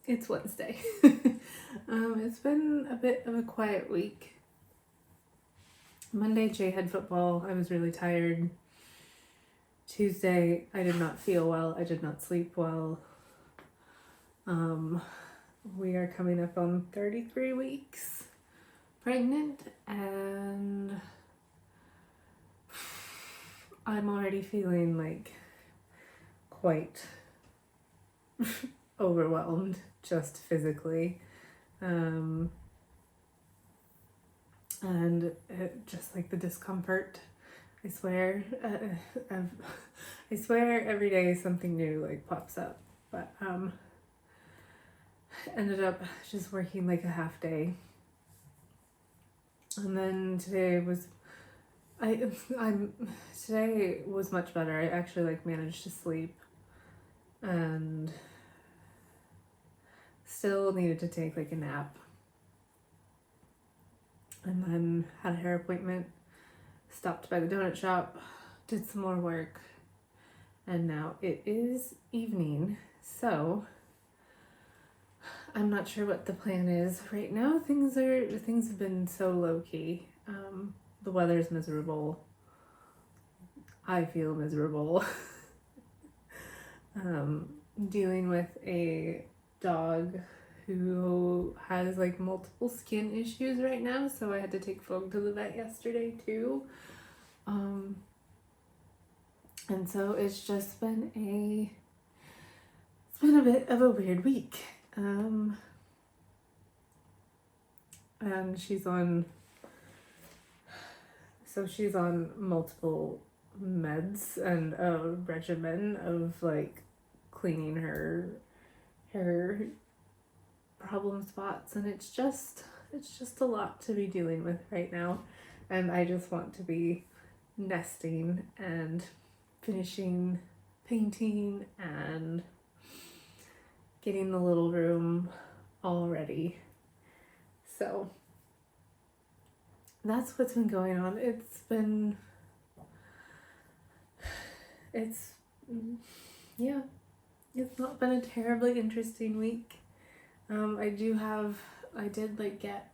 It's Wednesday. It's been a bit of a quiet week. Monday, Jay had football. I was really tired. Tuesday, I did not feel well. I did not sleep well. We are coming up on 33 weeks pregnant, and I'm already feeling like quite overwhelmed just physically. And just like the discomfort, I swear, I swear every day something new like pops up. But ended up just working like a half day, and then today was today was much better. I actually like managed to sleep, and still needed to take like a nap, and then had a hair appointment, stopped by the donut shop, did some more work, and now it is evening, so I'm not sure what the plan is right now. Things have been so low-key. The weather's miserable. I feel miserable. Dealing with a dog who has like multiple skin issues right now, so I had to take Fogg to the vet yesterday too. And so it's just been a bit of a weird week. And she's on multiple meds and a regimen of like cleaning her problem spots, and it's just a lot to be dealing with right now, and I just want to be nesting and finishing painting and getting the little room all ready. So that's what's been going on. It's not been a terribly interesting week. I did like get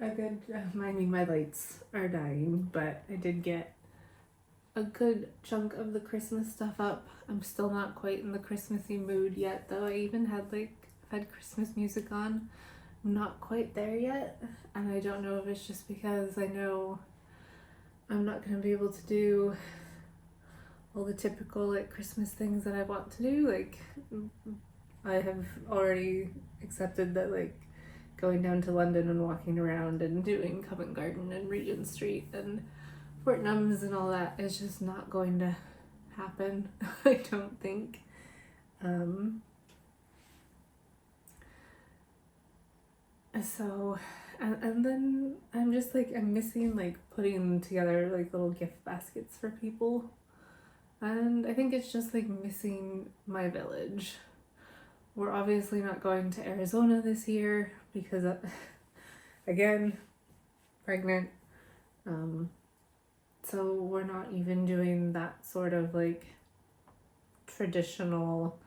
a good, my lights are dying, but I did get a good chunk of the Christmas stuff up. I'm still not quite in the Christmassy mood yet, though. I even had Christmas music on. I'm not quite there yet, and I don't know if it's just because I know I'm not going to be able to do all the typical like Christmas things that I want to do. Like, I have already accepted that like going down to London and walking around and doing Covent Garden and Regent Street and Fortnum's and all that is just not going to happen. I don't think. So, and then I'm just like, I'm missing like putting together like little gift baskets for people. And I think it's just like missing my village. We're obviously not going to Arizona this year because, again, pregnant. So we're not even doing that sort of like traditional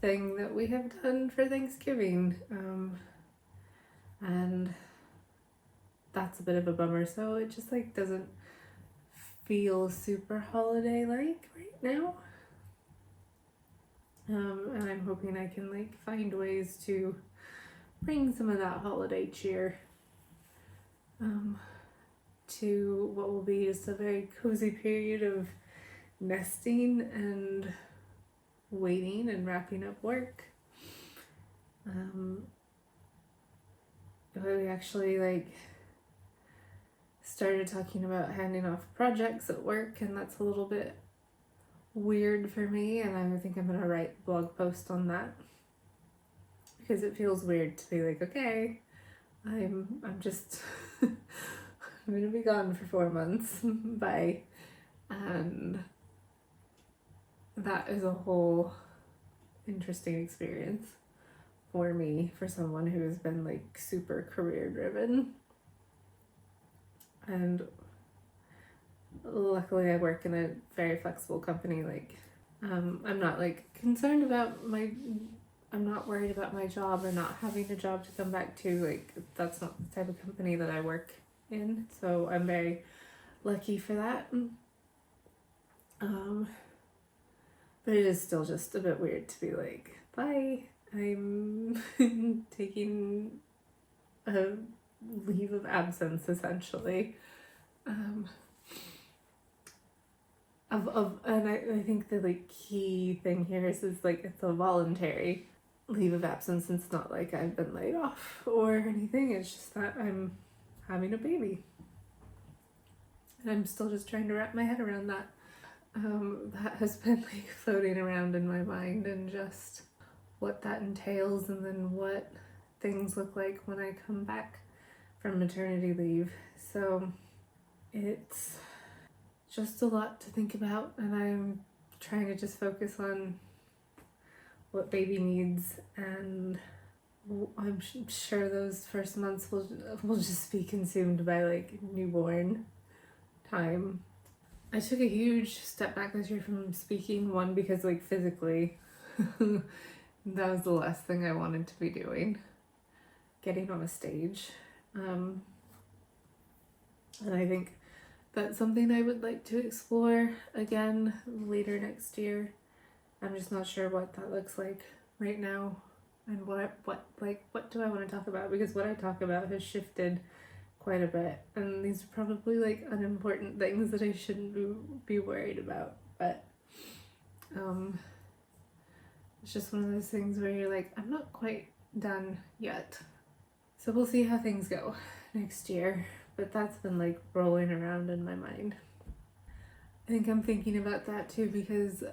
thing that we have done for Thanksgiving. And that's a bit of a bummer. So it just like doesn't feel super holiday-like right now. And I'm hoping I can like find ways to bring some of that holiday cheer to what will be just a very cozy period of nesting and waiting and wrapping up work. We actually like started talking about handing off projects at work, and that's a little bit weird for me, and I think I'm gonna write a blog post on that because it feels weird to be like, okay, I'm just I'm gonna be gone for 4 months. Bye. And that is a whole interesting experience for me, for someone who has been like super career driven. And luckily I work in a very flexible company. Like, I'm not like concerned about my I'm not worried about my job or not having a job to come back to. Like, that's not the type of company that I work in, so I'm very lucky for that. But it is still just a bit weird to be like, bye, I'm taking a leave of absence, essentially. And I think the like key thing here is like it's a voluntary leave of absence. It's not like I've been laid off or anything. It's just that I'm having a baby, and I'm still just trying to wrap my head around that. That has been like floating around in my mind, and just what that entails, and then what things look like when I come back from maternity leave. So it's just a lot to think about, and I'm trying to just focus on what baby needs, and I'm sure those first months will just be consumed by like newborn time. I took a huge step back this year from speaking, one because like physically that was the last thing I wanted to be doing, getting on a stage, and I think that's something I would like to explore again later next year. I'm just not sure what that looks like right now, and what do I want to talk about, because what I talk about has shifted quite a bit, and these are probably like unimportant things that I shouldn't be worried about, but it's just one of those things where you're like, I'm not quite done yet. So we'll see how things go next year, but that's been like rolling around in my mind. I think I'm thinking about that too, because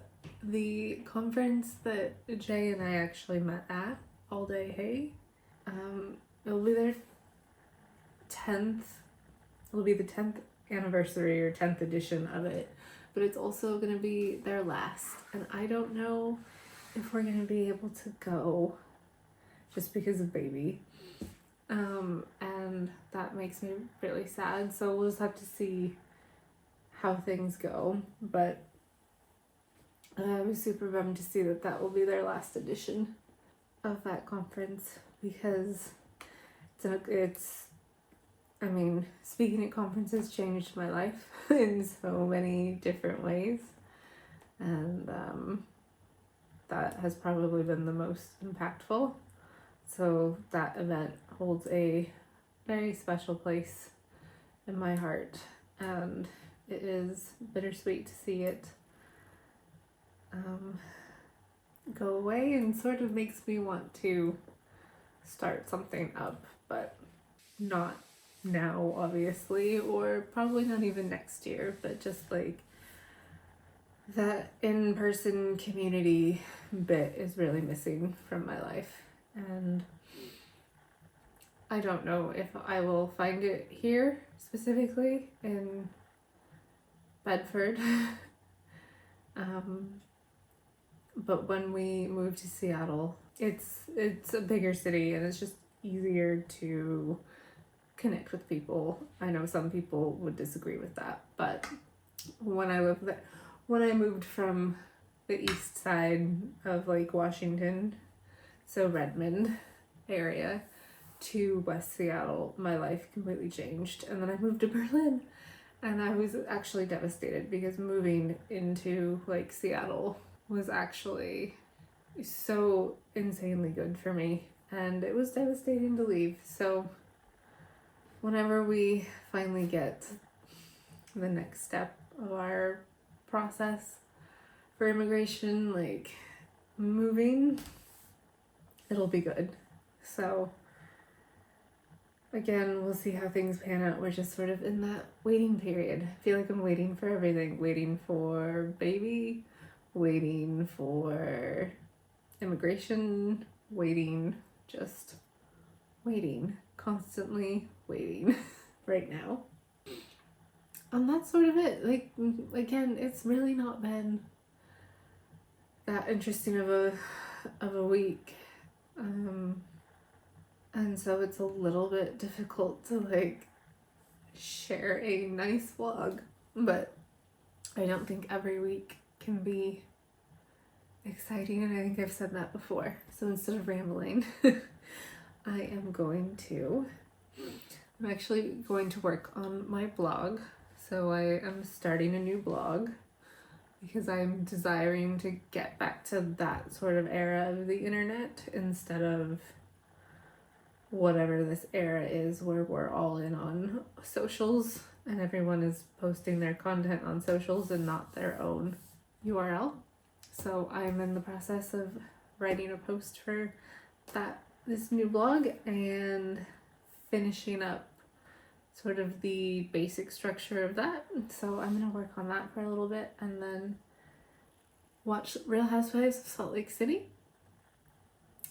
the conference that Jay and I actually met at, All Day Hey, it'll be their 10th anniversary or 10th edition of it, but it's also going to be their last, and I don't know if we're going to be able to go just because of baby, and that makes me really sad, so we'll just have to see how things go, but I was super bummed to see that will be their last edition of that conference, because I mean, speaking at conferences changed my life in so many different ways, and that has probably been the most impactful. So that event holds a very special place in my heart, and it is bittersweet to see it go away, and sort of makes me want to start something up, but not now, obviously, or probably not even next year, but just like that in-person community bit is really missing from my life, and I don't know if I will find it here, specifically in Bedford. But when we moved to Seattle, it's a bigger city, and it's just easier to connect with people. I know some people would disagree with that, but when I moved from the east side of like Washington, so Redmond area, to West Seattle, my life completely changed. And then I moved to Berlin, and I was actually devastated, because moving into like Seattle was actually so insanely good for me, and it was devastating to leave. So whenever we finally get the next step of our process for immigration, like moving, it'll be good. So again, we'll see how things pan out. We're just sort of in that waiting period. I feel like I'm waiting for everything. Waiting for baby, waiting for immigration, just waiting, constantly waiting right now. And that's sort of it. Like, again, it's really not been that interesting of a week. And so it's a little bit difficult to like share a nice vlog, but I don't think every week can be exciting, and I think I've said that before. So instead of rambling, I'm actually going to work on my blog. So I am starting a new blog because I'm desiring to get back to that sort of era of the internet instead of whatever this era is where we're all in on socials and everyone is posting their content on socials and not their own URL. So I'm in the process of writing a post for this new blog and finishing up sort of the basic structure of that. So I'm gonna work on that for a little bit and then watch Real Housewives of Salt Lake City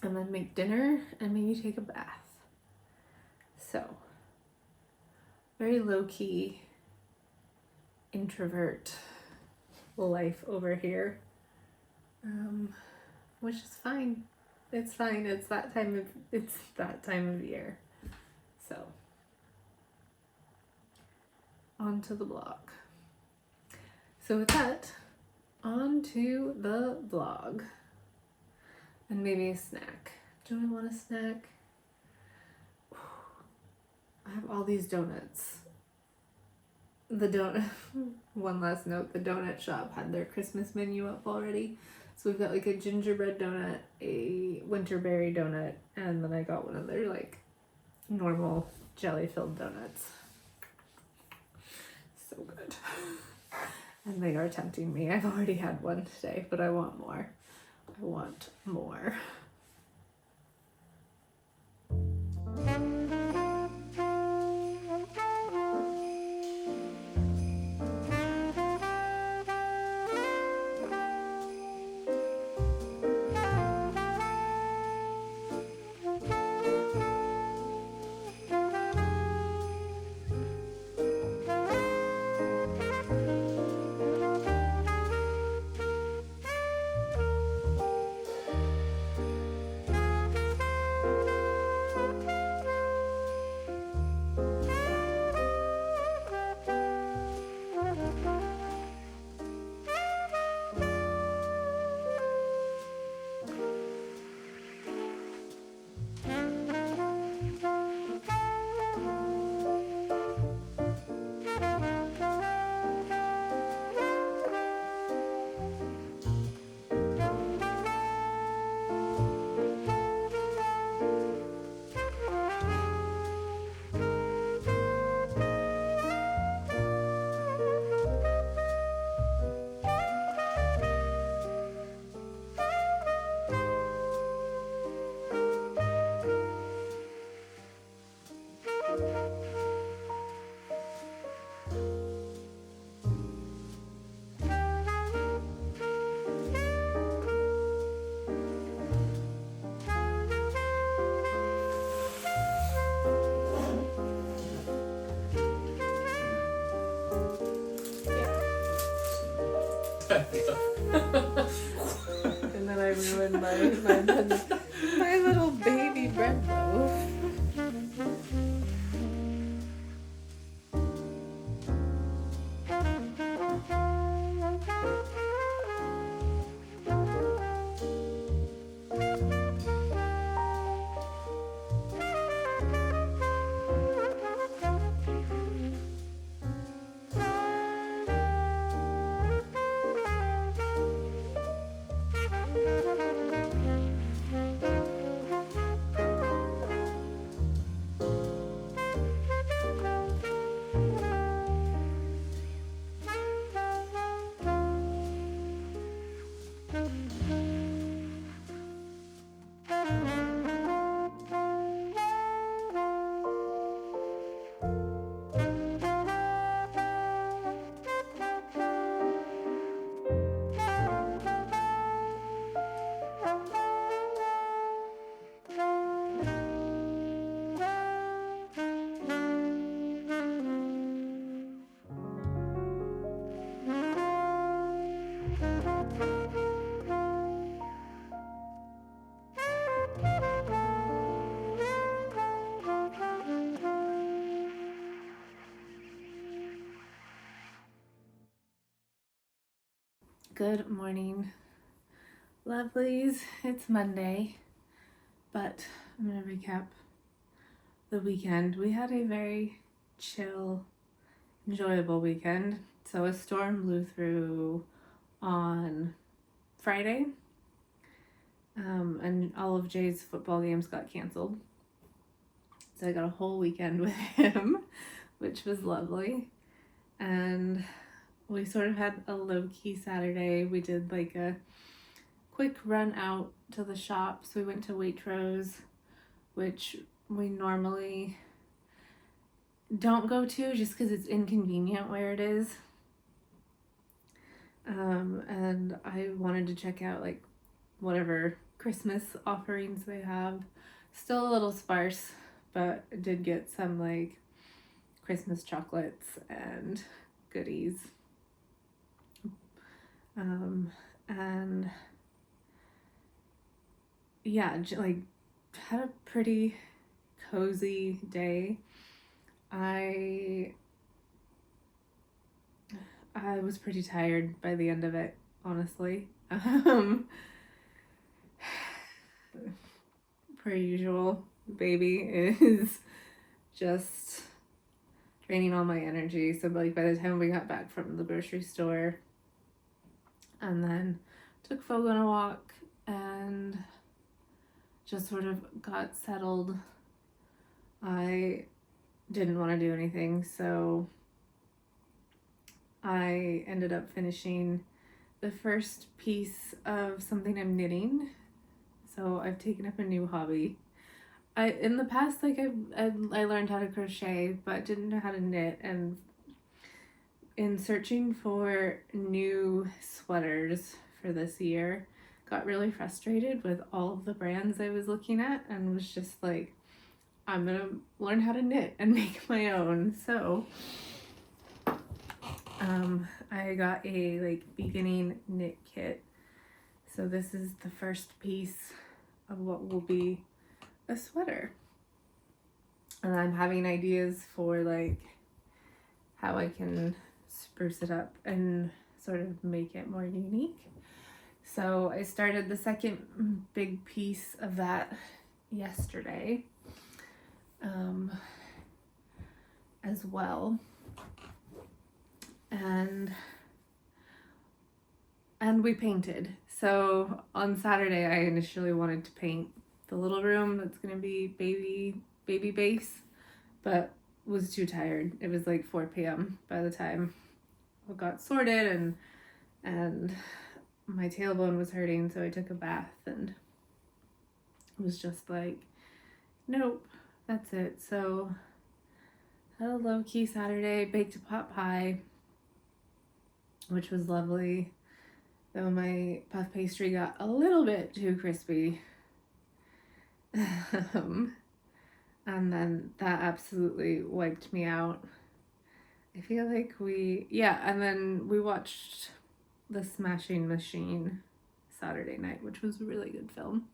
and then make dinner and maybe take a bath. So very low-key introvert life over here, which is fine. It's fine. It's that time of year. So on to the blog. So with that, on to the blog. And maybe a snack. Do I want a snack? I have all these donuts. One last note, the donut shop had their Christmas menu up already. So we've got like a gingerbread donut, a winterberry donut, and then I got one of their like normal jelly-filled donuts. So good. And they are tempting me. I've already had one today, but I want more. I want more. And then I ruined my little baby bread loaf. Good morning. Lovelies, it's Monday, but I'm going to recap the weekend. We had a very chill, enjoyable weekend. So a storm blew through on Friday, and all of Jay's football games got canceled. So I got a whole weekend with him, which was lovely. And we sort of had a low-key Saturday. We did like a quick run out to the shops. We went to Waitrose, which we normally don't go to just because it's inconvenient where it is. And I wanted to check out like whatever Christmas offerings they have. Still a little sparse, but I did get some like Christmas chocolates and goodies. And yeah, like had a pretty cozy day. I was pretty tired by the end of it, honestly. Per usual, baby is just draining all my energy. So like by the time we got back from the grocery store and then took Fogo on a walk and just sort of got settled, I didn't want to do anything, so I ended up finishing the first piece of something I'm knitting. So I've taken up a new hobby. In the past, like I learned how to crochet, but didn't know how to knit. And in searching for new sweaters for this year, got really frustrated with all of the brands I was looking at, and was just like, I'm gonna learn how to knit and make my own. So I got a like beginning knit kit. So this is the first piece of what will be a sweater. And I'm having ideas for like how I can spruce it up and sort of make it more unique. So I started the second big piece of that yesterday as well. And we painted. So on Saturday, I initially wanted to paint the little room that's gonna be baby base, but was too tired. It was like 4 p.m. by the time I got sorted, and my tailbone was hurting, so I took a bath and was just like, nope, that's it. So had a low-key Saturday, baked a pot pie, which was lovely, though my puff pastry got a little bit too crispy. And then that absolutely wiped me out. I feel like and then we watched The Smashing Machine Saturday night, which was a really good film.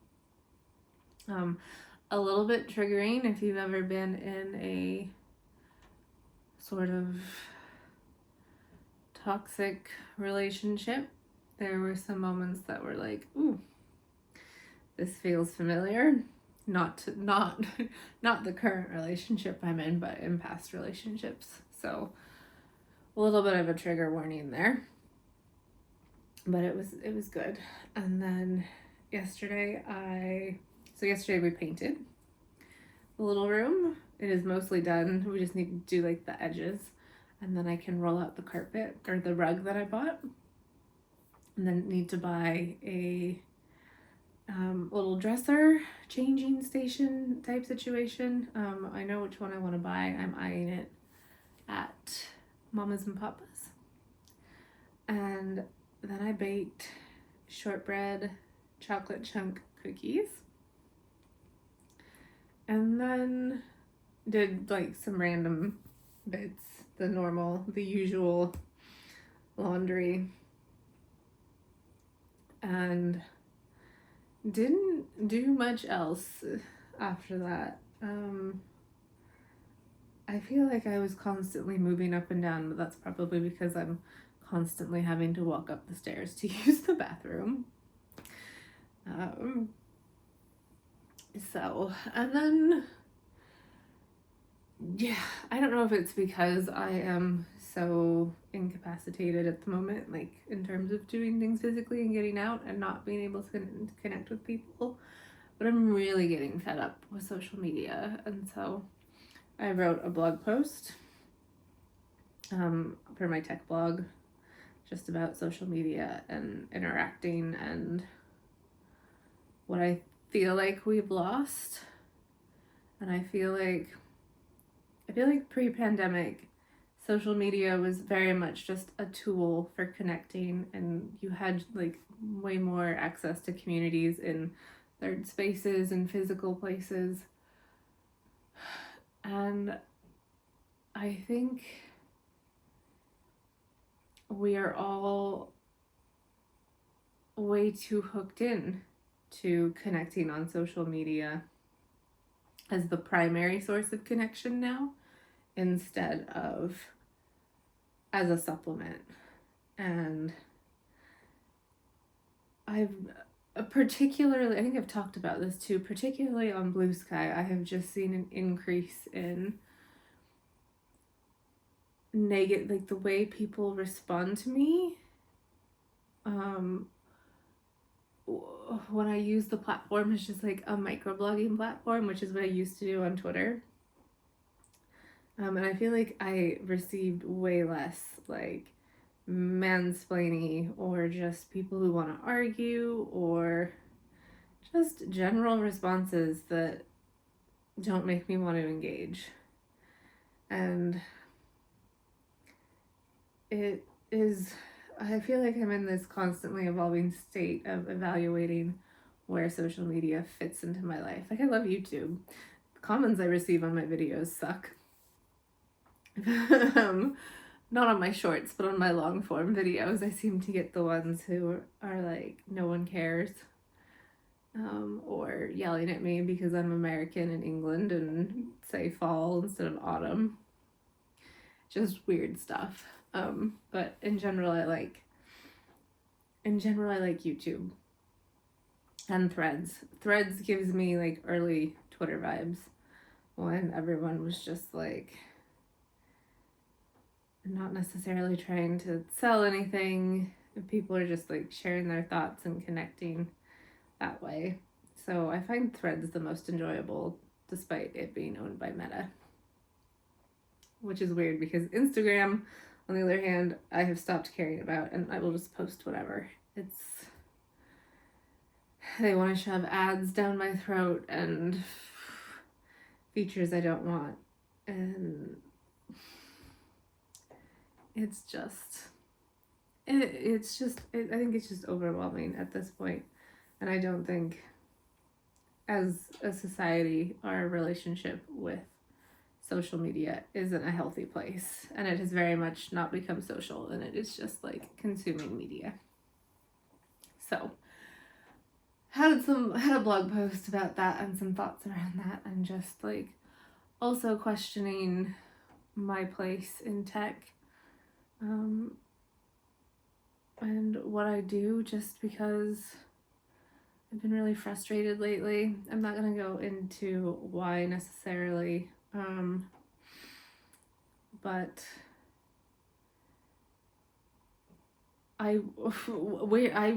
A little bit triggering if you've ever been in a sort of toxic relationship. There were some moments that were like, ooh, this feels familiar. Not the current relationship I'm in, but in past relationships. So a little bit of a trigger warning there. But it was good. And then yesterday we painted the little room. It is mostly done. We just need to do like the edges, and then I can roll out the carpet or the rug that I bought. And then need to buy a little dresser changing station type situation. I know which one I want to buy. I'm eyeing it at Mama's and Papa's. And then I baked shortbread chocolate chunk cookies. And then did like some random bits, the usual laundry. And didn't do much else after that. I feel like I was constantly moving up and down, but that's probably because I'm constantly having to walk up the stairs to use the bathroom. And then, yeah, I don't know if it's because I am so incapacitated at the moment, like in terms of doing things physically and getting out and not being able to connect with people, but I'm really getting fed up with social media. And so I wrote a blog post for my tech blog just about social media and interacting and what I feel like we've lost. And I feel like pre-pandemic social media was very much just a tool for connecting, and you had like way more access to communities in third spaces and physical places. And I think we are all way too hooked in to connecting on social media as the primary source of connection now, instead of as a supplement. And I think I've talked about this too, particularly on Blue Sky, I have just seen an increase in negative, like the way people respond to me when I use the platform is just like a microblogging platform, which is what I used to do on Twitter. And I feel like I received way less like mansplaining or just people who want to argue or just general responses that don't make me want to engage. And I feel like I'm in this constantly evolving state of evaluating where social media fits into my life. Like, I love YouTube. The comments I receive on my videos suck. Not on my shorts, but on my long form videos, I seem to get the ones who are like, no one cares. Or yelling at me because I'm American in England and say fall instead of autumn. Just weird stuff. But in general I like YouTube and Threads. Threads gives me like early Twitter vibes when everyone was just like not necessarily trying to sell anything. People are just like sharing their thoughts and connecting that way. So I find Threads the most enjoyable, despite it being owned by Meta. Which is weird because Instagram, on the other hand, I have stopped caring about, and I will just post whatever. They want to shove ads down my throat and features I don't want. And I think it's just overwhelming at this point. And I don't think, as a society, our relationship with social media isn't a healthy place. And it has very much not become social, and it is just like consuming media. So, had a blog post about that and some thoughts around that, and just like also questioning my place in tech. And what I do, just because I've been really frustrated lately. I'm not going to go into why necessarily, but I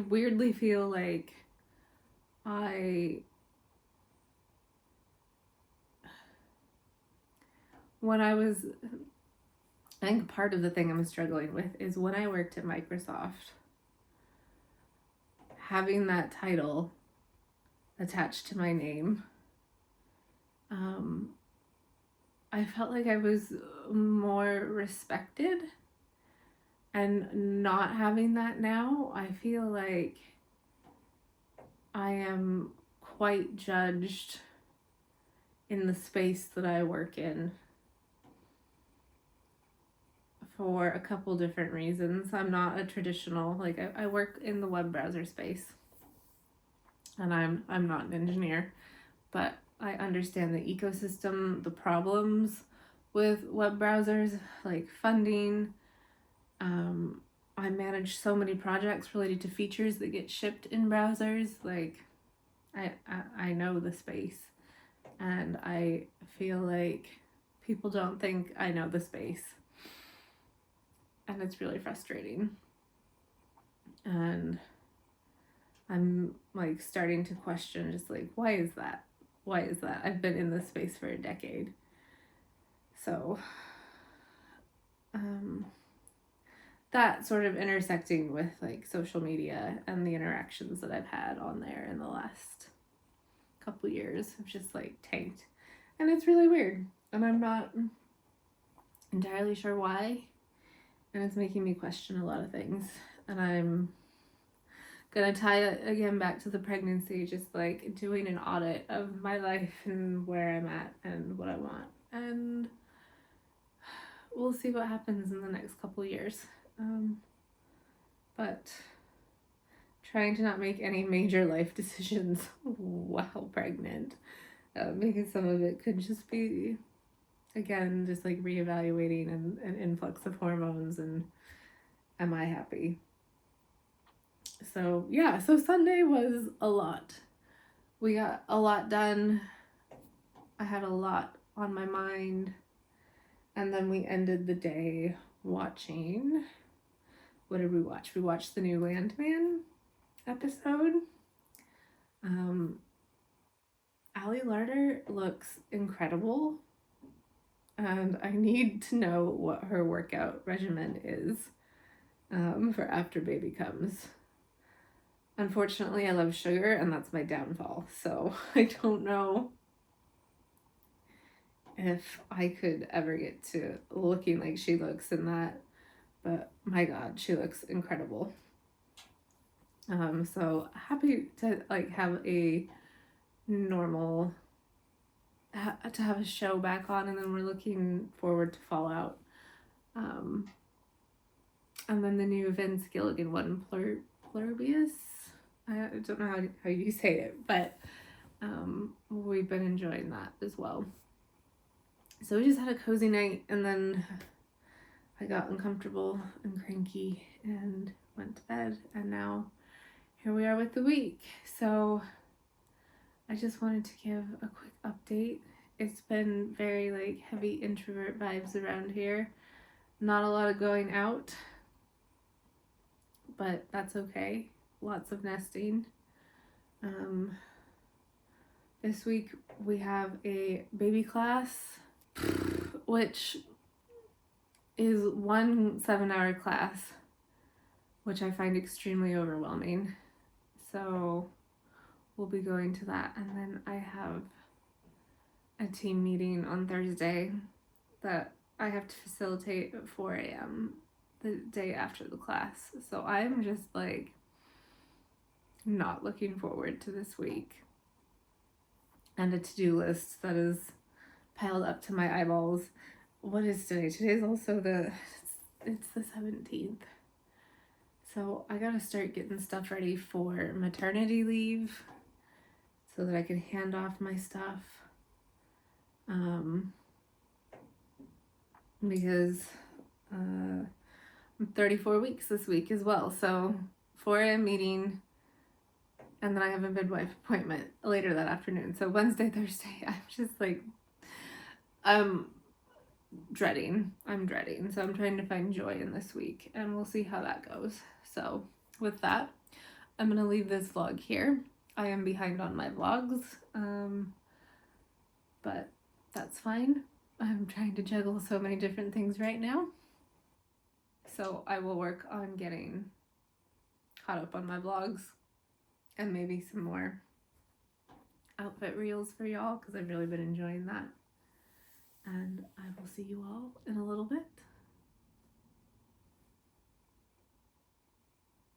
weirdly feel like I think part of the thing I'm struggling with is when I worked at Microsoft, having that title attached to my name, I felt like I was more respected, and not having that now, I feel like I am quite judged in the space that I work in for a couple different reasons. I'm not a traditional, like I work in the web browser space, and I'm not an engineer, but I understand the ecosystem, the problems with web browsers, like funding. I manage so many projects related to features that get shipped in browsers. Like, I know the space, and I feel like people don't think I know the space, and it's really frustrating. And I'm like starting to question, just like, why is that? Why is that? I've been in this space for a decade. So that sort of intersecting with like social media and the interactions that I've had on there in the last couple years have just like tanked. And it's really weird. And I'm not entirely sure why. And it's making me question a lot of things. And I'm gonna tie it again back to the pregnancy, just like doing an audit of my life and where I'm at and what I want. And we'll see what happens in the next couple years. But trying to not make any major life decisions while pregnant, because some of it could just be, again, just like reevaluating and an influx of hormones and am I happy? So yeah, so Sunday was a lot. We got a lot done. I had a lot on my mind. And then we ended the day watching, what did we watch? We watched the new Landman episode. Ali Larder looks incredible, and I need to know what her workout regimen is for after baby comes. Unfortunately, I love sugar, and that's my downfall, so I don't know if I could ever get to looking like she looks in that, but my God, she looks incredible. So happy to like have a normal, to have a show back on, and then we're looking forward to Fallout. And then the new Vince Gilligan one, Plurbius. I don't know how you say it, but we've been enjoying that as well. So we just had a cozy night, and then I got uncomfortable and cranky and went to bed, and now here we are with the week. So I just wanted to give a quick update. It's been very like heavy introvert vibes around here. Not a lot of going out, but that's okay. Lots of nesting. This week we have a baby class, which is 1 7-hour class, which I find extremely overwhelming. So we'll be going to that. And then I have a team meeting on Thursday that I have to facilitate at 4 a.m. the day after the class. So I'm just like not looking forward to this week. And a to-do list that is piled up to my eyeballs. What is today? Today's also it's the 17th. So I gotta start getting stuff ready for maternity leave so that I can hand off my stuff. Because I'm 34 weeks this week as well. So 4 a.m. meeting, and then I have a midwife appointment later that afternoon. So Wednesday, Thursday, I'm just like, I'm dreading. So I'm trying to find joy in this week, and we'll see how that goes. So with that, I'm going to leave this vlog here. I am behind on my vlogs, but that's fine. I'm trying to juggle so many different things right now. So I will work on getting caught up on my vlogs and maybe some more outfit reels for y'all, because I've really been enjoying that. And I will see you all in a little bit.